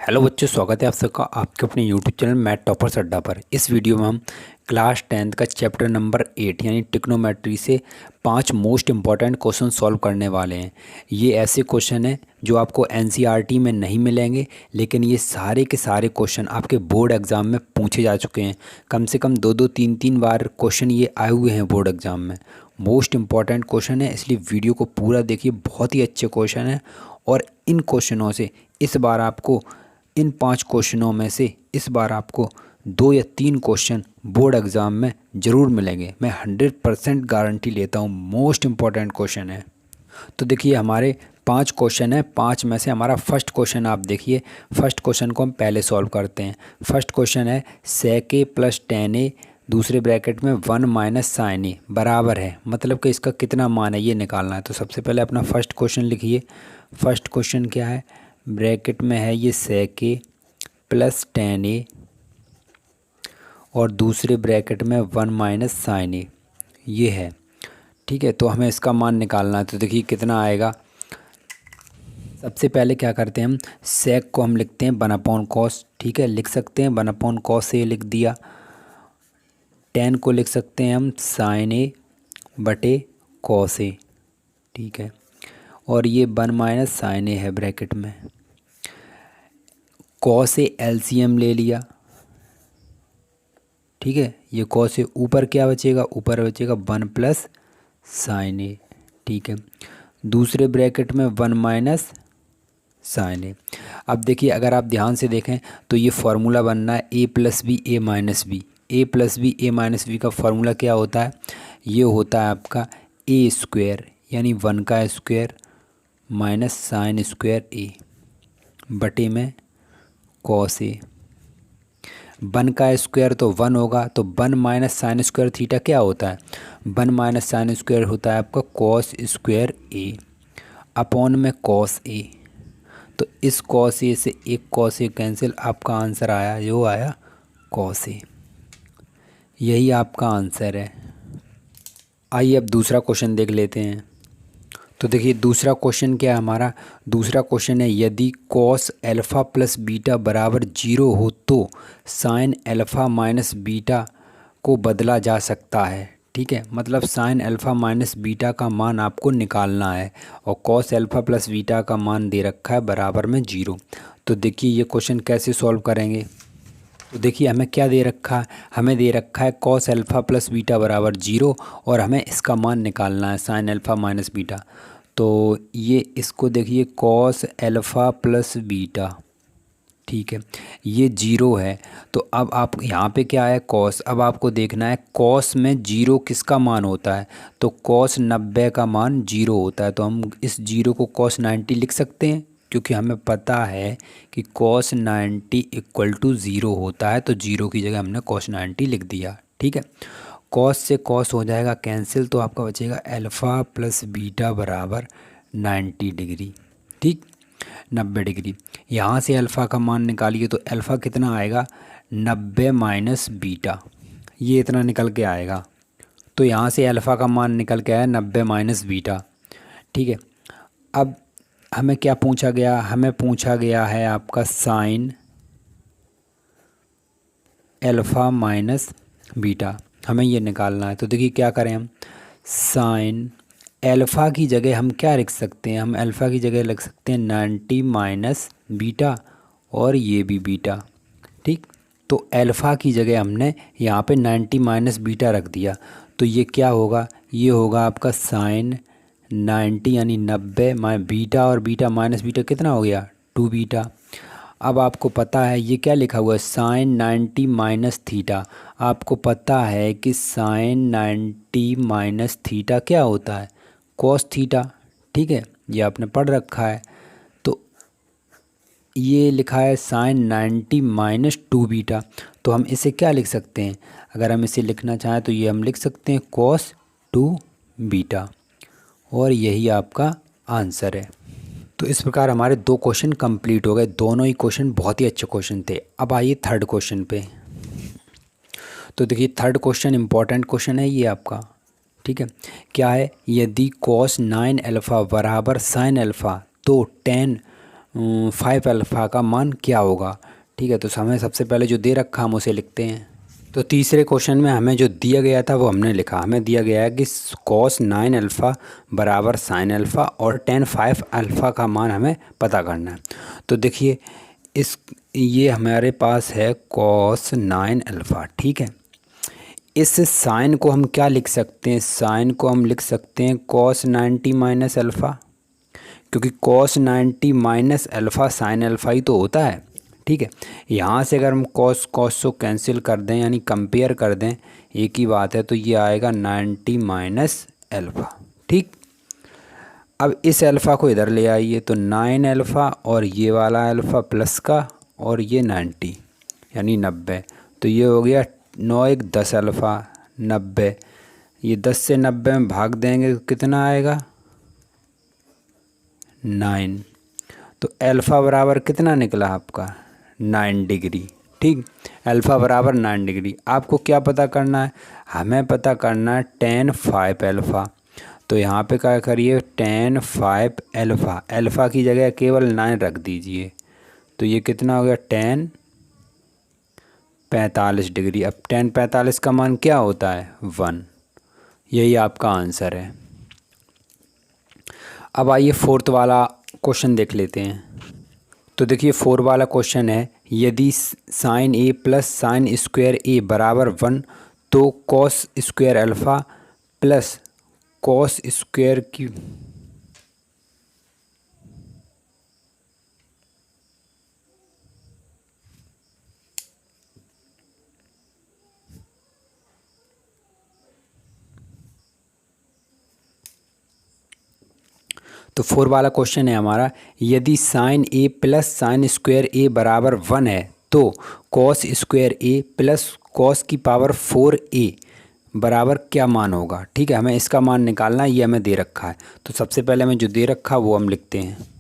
Hello बच्चों, स्वागत है आप सबका आपके अपने यूट्यूब चैनल मैथ टॉपर्स अड्डा पर। इस वीडियो में हम क्लास 10th का चैप्टर नंबर 8 यानी ट्रिग्नोमेट्री से 5 मोस्ट इंपॉर्टेंट क्वेश्चन सॉल्व करने वाले हैं। ये ऐसे क्वेश्चन हैं जो आपको एनसीईआरटी में नहीं मिलेंगे, लेकिन ये सारे के सारे क्वेश्चन आपके बोर्ड एग्ज़ाम में पूछे जा चुके हैं। कम से कम दो दो तीन तीन बार क्वेश्चन ये आए हुए हैं बोर्ड एग्ज़ाम में। मोस्ट इम्पॉर्टेंट क्वेश्चन है, इसलिए वीडियो को पूरा देखिए। बहुत ही अच्छे क्वेश्चन हैं और इन क्वेश्चनों से इस बार आपको इन 5 क्वेश्चनों में से इस बार आपको 2 या 3 क्वेश्चन बोर्ड एग्ज़ाम में ज़रूर मिलेंगे। मैं 100% गारंटी लेता हूँ। मोस्ट इम्पॉर्टेंट क्वेश्चन है। तो देखिए, हमारे 5 क्वेश्चन हैं। 5 में से हमारा फर्स्ट क्वेश्चन आप देखिए। फर्स्ट क्वेश्चन को हम पहले सॉल्व करते हैं। फर्स्ट क्वेश्चन है sec a plus tan a दूसरे ब्रैकेट में 1 माइनस sin a बराबर है, मतलब कि इसका कितना मान है ये निकालना है। तो सबसे पहले अपना फर्स्ट क्वेश्चन लिखिए। फर्स्ट क्वेश्चन क्या है? ब्रैकेट में है ये sec a plus tan a और दूसरे ब्रैकेट में 1 माइनस sin a ये है। ठीक है, तो हमें इसका मान निकालना है। तो देखिए कितना आएगा। सबसे पहले क्या करते हैं, हम sec को हम लिखते हैं 1/cos। ठीक है, लिख सकते हैं 1/cos a लिख दिया। tan को लिख सकते हैं हम sin a बटे cos a। ठीक है, और ये 1 माइनस sin a है ब्रैकेट में। cos a एलसीएम ले लिया। ठीक है, ये cos a ऊपर क्या बचेगा? ऊपर बचेगा 1 प्लस sin a। ठीक है, दूसरे ब्रैकेट में 1 माइनस sin a। अब देखिए, अगर आप ध्यान से देखें तो ये फार्मूला बनना है a plus b a minus b. a plus b a minus b का फार्मूला क्या होता है? ये होता है आपका a स्क्वायर यानी 1 का square minus sine square a बटे में cos a। 1 का स्क्वायर तो 1 होगा, तो 1 माइनस साइन स्क्वायर थीटा क्या होता है? 1 माइनस साइन स्क्वायर होता है आपका cos स्क्वायर a अपॉन में cos a। तो इस cos a से एक cos a कैंसिल, आपका आंसर आया, जो आया cos a। यही आपका आंसर है। आइए अब दूसरा क्वेश्चन देख लेते हैं। तो देखिए दूसरा क्वेश्चन क्या है हमारा? दूसरा क्वेश्चन है यदि cos अल्फ़ा प्लस बीटा बराबर 0 हो तो sin अल्फ़ा माइनस बीटा को बदला जा सकता है। ठीक है, मतलब sin अल्फ़ा माइनस बीटा का मान आपको निकालना है और cos अल्फ़ा प्लस बीटा का मान दे रखा है बराबर में 0। तो देखिए ये क्वेश्चन कैसे सॉल्व करेंगे। तो देखिए हमें क्या दे रखा है? हमें दे रखा है cos अल्फ़ा प्लस बीटा बराबर 0 और हमें इसका मान निकालना है sin अल्फ़ा माइनस बीटा। तो ये इसको देखिए cos अल्फ़ा प्लस बीटा। ठीक है, ये 0 है। तो अब आप यहाँ पे क्या है cos, अब आपको देखना है cos में 0 किसका मान होता है? तो cos 90 का मान 0 होता है। तो हम इस 0 को cos 90 लिख सकते हैं, क्योंकि हमें पता है कि cos 90 इक्वल टू 0 होता है। तो 0 की जगह हमने cos 90 लिख दिया। ठीक है, cos से cos हो जाएगा कैंसिल, तो आपका बचेगा अल्फ़ा प्लस बीटा बराबर 90 डिग्री। ठीक, 90 डिग्री। यहाँ से अल्फ़ा का मान निकालिए तो अल्फ़ा कितना आएगा? 90 माइनस बीटा, ये इतना निकल के आएगा। तो यहाँ से अल्फ़ा का मान निकल के आया 90 माइनस बीटा। ठीक है, अब हमें क्या पूछा गया? हमें पूछा गया है आपका साइन अल्फ़ा माइनस बीटा, हमें ये निकालना है। तो देखिए क्या करें हम, साइन अल्फ़ा की जगह हम क्या लिख सकते हैं? हम अल्फ़ा की जगह लिख सकते हैं 90 माइनस बीटा और ये भी बीटा। ठीक, तो अल्फ़ा की जगह हमने यहाँ पे 90 माइनस बीटा रख दिया। तो ये क्या होगा? ये होगा आपका साइन 90 यानी 90 बीटा और बीटा माइनस बीटा कितना हो गया? 2 बीटा। अब आपको पता है ये क्या लिखा हुआ है? Sine 90 minus theta. आपको पता है कि साइन 90 माइनस थीटा क्या होता है? Cos theta. ठीक है, ये आपने पढ़ रखा है। तो ये लिखा है साइन 90 माइनस 2 बीटा। तो हम इसे क्या लिख सकते हैं? अगर हम इसे लिखना चाहें तो ये हम लिख सकते हैं कॉस 2 बीटा, और यही आपका आंसर है। तो इस प्रकार हमारे 2 क्वेश्चन कंप्लीट हो गए। दोनों ही क्वेश्चन बहुत ही अच्छे क्वेश्चन थे। अब आइए थर्ड क्वेश्चन पे। तो देखिए थर्ड क्वेश्चन इंपॉर्टेंट क्वेश्चन है ये आपका। ठीक है, क्या है? यदि cos 9 अल्फ़ा बराबर sin अल्फ़ा तो tan 5 अल्फ़ा का मान क्या होगा। ठीक है, तो हमें सबसे पहले जो दे रखा हम उसे लिखते हैं। तो तीसरे क्वेश्चन में हमें जो दिया गया था वो हमने लिखा। हमें दिया गया है कि cos 9 अल्फ़ा बराबर sin अल्फ़ा और tan 5 अल्फ़ा का मान हमें पता करना है। तो देखिए ये हमारे पास है cos 9 अल्फ़ा। ठीक है, इस साइन को हम क्या लिख सकते हैं, साइन को हम लिख सकते हैं cos 90 माइनस अल्फ़ा, क्योंकि cos 90 minus alpha sine alpha ही तो होता है। ठीक है, यहाँ से अगर हम cos को कैंसिल कर दें यानी कंपेयर कर दें, एक ही बात है, तो ये आएगा 90 माइनस अल्फ़ा। ठीक, अब इस अल्फ़ा को इधर ले आइए, तो 9 अल्फ़ा और ये वाला अल्फ़ा प्लस का और ये 90 यानी 90, तो ये हो गया 9 1 10 अल्फ़ा 90। ये 10 से 90 में भाग देंगे तो कितना आएगा 9। तो अल्फ़ा बराबर कितना निकला आपका 9 डिग्री। ठीक, अल्फ़ा बराबर 9 डिग्री। आपको क्या पता करना है, हमें पता करना है tan 5 अल्फ़ा। तो यहाँ पे क्या करिए tan 5 अल्फ़ा, अल्फ़ा की जगह केवल 9 रख दीजिए, तो ये कितना हो गया tan 45 डिग्री। अब tan 45 का मान क्या होता है 1, यही आपका आंसर है। अब आइए फोर्थ वाला क्वेश्चन देख लेते हैं। तो देखिए 4 वाला क्वेश्चन है, यदि साइन ए प्लस साइन स्क्वायर ए बराबर 1 तो cos square alpha plus cos square की तो 4 वाला क्वेश्चन है हमारा, यदि साइन ए प्लस साइन स्क्वायर ए बराबर 1 है तो कॉस स्क्वायर ए प्लस कॉस की पावर 4 ए बराबर क्या मान होगा। ठीक है, हमें इसका मान निकालना है, ये हमें दे रखा है। तो सबसे पहले हमें जो दे रखा है वो हम लिखते हैं।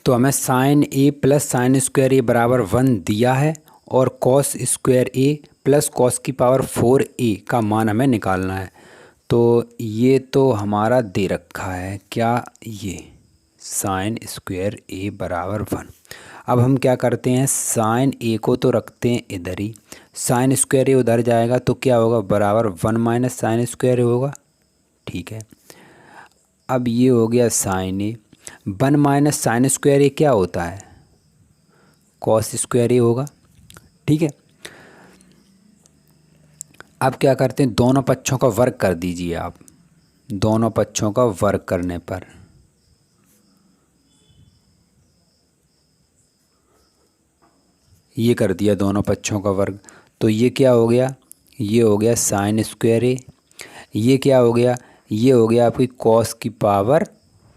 तो हमें साइन ए प्लस साइन स्क्वायर ए बराबर 1 दिया है और कॉस स्क्वायर ए प्लस कॉस की पावर 4 ए का मान हमें निकालना है। तो ये तो हमारा दे रखा है, क्या, ये साइन स्क्वायर ए बराबर 1। अब हम क्या करते हैं, साइन ए को तो रखते हैं इधर ही, साइन स्क्वायर ए उधर जाएगा तो क्या होगा बराबर 1 माइनस साइन स्क्वायर ए होगा। ठीक है, अब ये हो गया साइन ए, 1 माइनस साइन स्क्वायर ए क्या होता है कॉस स्क्वायर ए होगा। ठीक है, अब क्या करते हैं, दोनों पक्षों का वर्ग कर दीजिए आप। दोनों पक्षों का वर्ग करने पर ये कर दिया दोनों पक्षों का वर्ग, तो ये क्या हो गया, ये हो गया साइन स्क्वायर ए, ये क्या हो गया, ये हो गया आपकी कॉस की पावर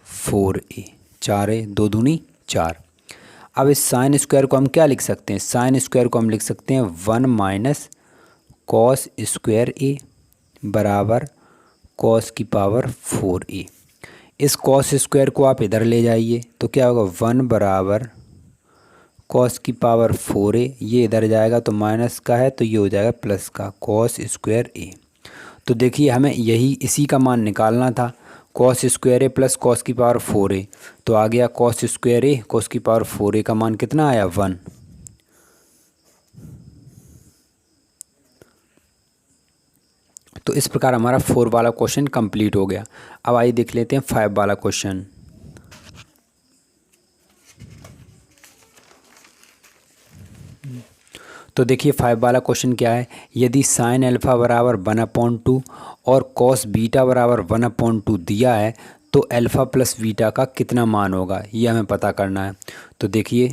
4 ए, 4 ए 2 दूनी 4। अब इस साइन स्क्वायर को हम क्या लिख सकते हैं, साइन स्क्वायर को हम लिख सकते हैं 1 माइनस कॉस स्क्वायर ए बराबर कॉस की पावर 4 ए। इस कॉस स्क्वायर को आप इधर ले जाइए तो क्या होगा 1 बराबर कॉस की पावर 4 ए, ये इधर जाएगा तो माइनस का है तो ये हो जाएगा प्लस का कॉस स्क्वायर ए। तो देखिए हमें यही इसी का मान निकालना था, कॉस स्क्वायर ए प्लस कॉस की पावर 4 ए, तो आ गया कॉस स्क्वायर ए कॉस की पावर 4 ए का मान कितना आया 1। तो इस प्रकार हमारा 4 वाला क्वेश्चन कंप्लीट हो गया। अब आइए देख लेते हैं 5 वाला क्वेश्चन। तो देखिए 5 वाला क्वेश्चन क्या है, यदि साइन अल्फ़ा बराबर 1/2 और कॉस बीटा बराबर 1/2 दिया है तो अल्फ़ा प्लस बीटा का कितना मान होगा, ये हमें पता करना है। तो देखिए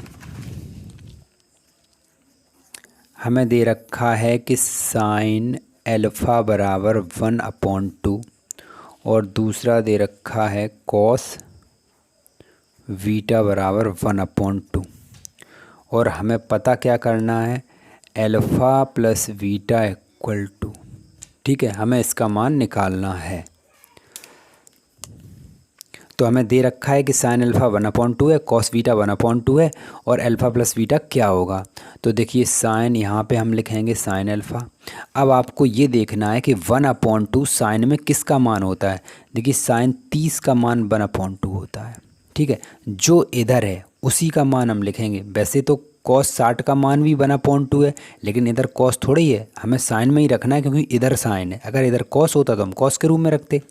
हमें दे रखा है कि साइन एल्फ़ा बराबर 1/2 और दूसरा दे रखा है कॉस बीटा बराबर 1/2 और हमें पता क्या करना है, alpha plus beta equal to, ठीक है, हमें इसका मान निकालना है। तो हमें दे रखा है कि साइन अल्फ़ा 1/2 है, कॉस बीटा 1/2 है और अल्फ़ा प्लस बीटा क्या होगा। तो देखिए साइन यहाँ पे हम लिखेंगे साइन अल्फ़ा। अब आपको ये देखना है कि 1/2 साइन में किसका मान होता है। देखिए साइन 30 का मान 1/2 होता है, ठीक है, जो इधर है उसी का मान हम लिखेंगे। वैसे तो कॉस 60 का मान भी 1/2 है, लेकिन इधर कॉस थोड़ी है, हमें साइन में ही रखना है क्योंकि इधर साइन है। अगर इधर कॉस होता तो हम कॉस के रूप में रखते,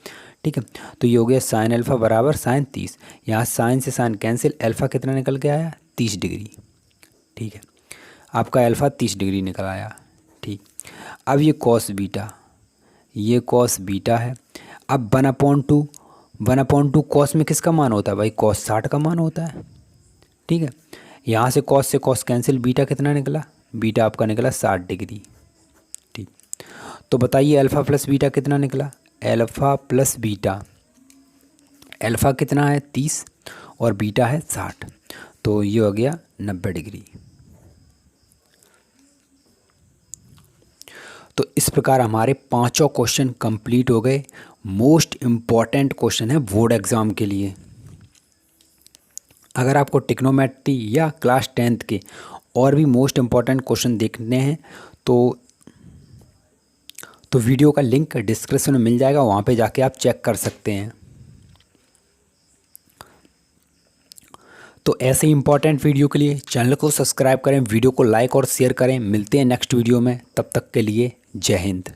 ठीक है। तो ये हो गया साइन अल्फ़ा बराबर साइन 30। यहाँ साइन से साइन कैंसिल, अल्फ़ा कितना निकल के आया 30 डिग्री, ठीक है, आपका अल्फ़ा 30 डिग्री निकल आया, ठीक। अब ये कॉस बीटा, ये कॉस बीटा है। अब 1/2 कॉस में किसका मान होता है भाई, कॉस 60 का मान होता है, ठीक है। यहाँ से कॉस कैंसिल, बीटा कितना निकला, बीटा आपका निकला 60 डिग्री, ठीक। तो बताइए अल्फ़ा प्लस बीटा कितना निकला, अल्फ़ा प्लस बीटा, अल्फ़ा कितना है 30 और बीटा है 60, तो ये हो गया 90 डिग्री। तो इस प्रकार हमारे पांचों क्वेश्चन कंप्लीट हो गए। मोस्ट इम्पॉर्टेंट क्वेश्चन है बोर्ड एग्ज़ाम के लिए। अगर आपको ट्रिग्नोमेट्री या क्लास 10th के और भी मोस्ट इम्पॉर्टेंट क्वेश्चन देखने हैं तो वीडियो का लिंक डिस्क्रिप्शन में मिल जाएगा, वहाँ पे जाके आप चेक कर सकते हैं। तो ऐसे ही इंपॉर्टेंट वीडियो के लिए चैनल को सब्सक्राइब करें, वीडियो को लाइक और शेयर करें। मिलते हैं नेक्स्ट वीडियो में, तब तक के लिए जय हिंद।